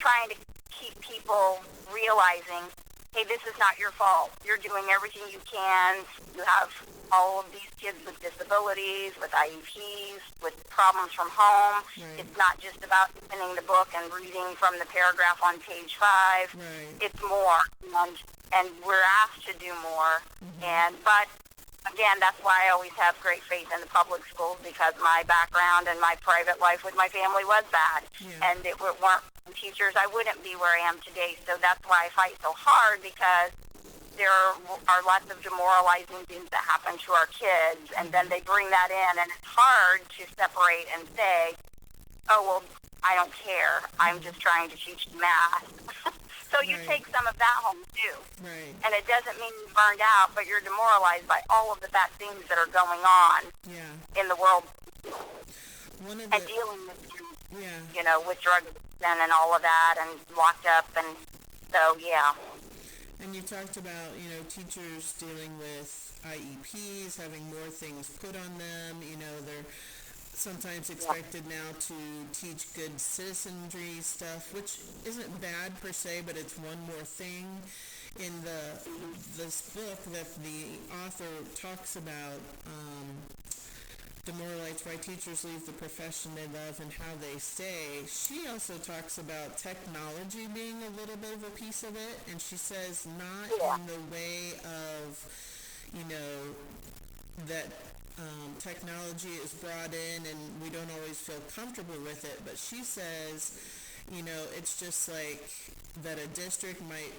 trying to keep people realizing, hey, this is not your fault. You're doing everything you can. You have all of these kids with disabilities, with IEPs, with problems from home. Right. It's not just about opening the book and reading from the paragraph on page 5. Right. It's more, and we're asked to do more. But again, that's why I always have great faith in the public schools, because my background and my private life with my family was bad. Yeah. And it weren't teachers, I wouldn't be where I am today. So that's why I fight so hard, because there are lots of demoralizing things that happen to our kids, and then they bring that in, and it's hard to separate and say, oh, well, I don't care. I'm just trying to teach math. So you take some of that home, too. Right. And it doesn't mean you're burned out, but you're demoralized by all of the bad things that are going on in the world. One of and dealing with, with drug addiction and all of that, and locked up. And so, And you talked about, teachers dealing with IEPs, having more things put on them. They're sometimes expected now to teach good citizenry stuff, which isn't bad per se, but it's one more thing. In this book that the author talks about, Demoralized, Why Teachers Leave the Profession They Love and How They Stay, she also talks about technology being a little bit of a piece of it, and she says not in the way of, that technology is brought in and we don't always feel comfortable with it, but she says, it's just like that a district might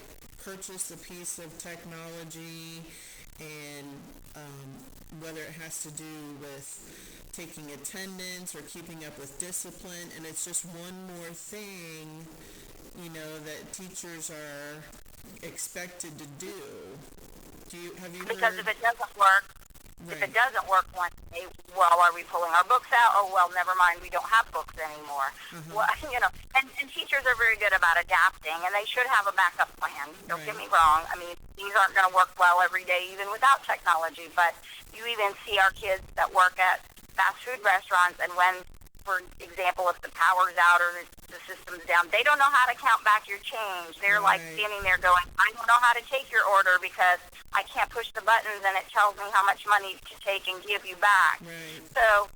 purchase a piece of technology, and whether it has to do with taking attendance or keeping up with discipline, and it's just one more thing, that teachers are expected to do. Have you because heard? if it doesn't work, Right. If it doesn't work one day, well, are we pulling our books out? Oh, well, never mind, we don't have books anymore. Well, and teachers are very good about adapting, and they should have a backup plan. Don't get me wrong. I mean, things aren't going to work well every day, even without technology, but you even see our kids that work at fast food restaurants, and when, for example, if the power's out or the system's down, they don't know how to count back your change. They're like standing there going, I don't know how to take your order because I can't push the buttons and it tells me how much money to take and give you back. Right. So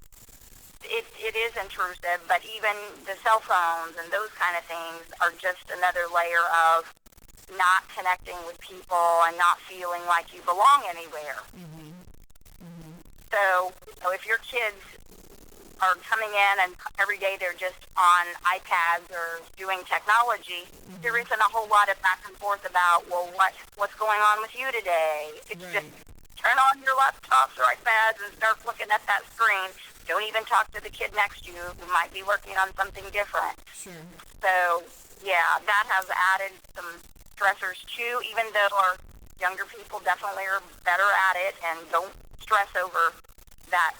it is intrusive, but even the cell phones and those kind of things are just another layer of not connecting with people and not feeling like you belong anywhere. So if your kids are coming in and every day they're just on iPads or doing technology, there isn't a whole lot of back and forth about, well, what's going on with you today? It's just turn on your laptops or iPads and start looking at that screen. Don't even talk to the kid next to you who might be working on something different. Sure. So, that has added some stressors too, even though our younger people definitely are better at it and don't stress over that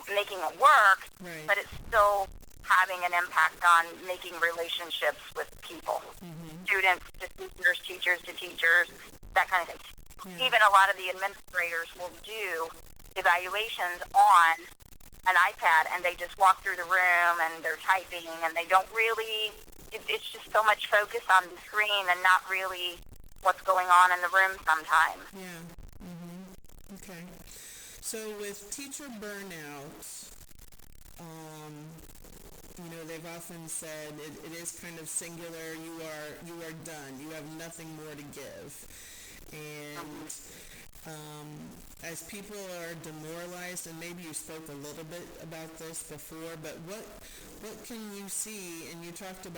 making it work, but it's still having an impact on making relationships with people, students to teachers, teachers to teachers, that kind of thing. Even a lot of the administrators will do evaluations on an iPad, and they just walk through the room and they're typing, and they don't really, it's just so much focus on the screen and not really what's going on in the room sometimes. Okay. So with teacher burnout, they've often said it is kind of singular. You are done. You have nothing more to give. And as people are demoralized, and maybe you spoke a little bit about this before, but what can you see? And you talked about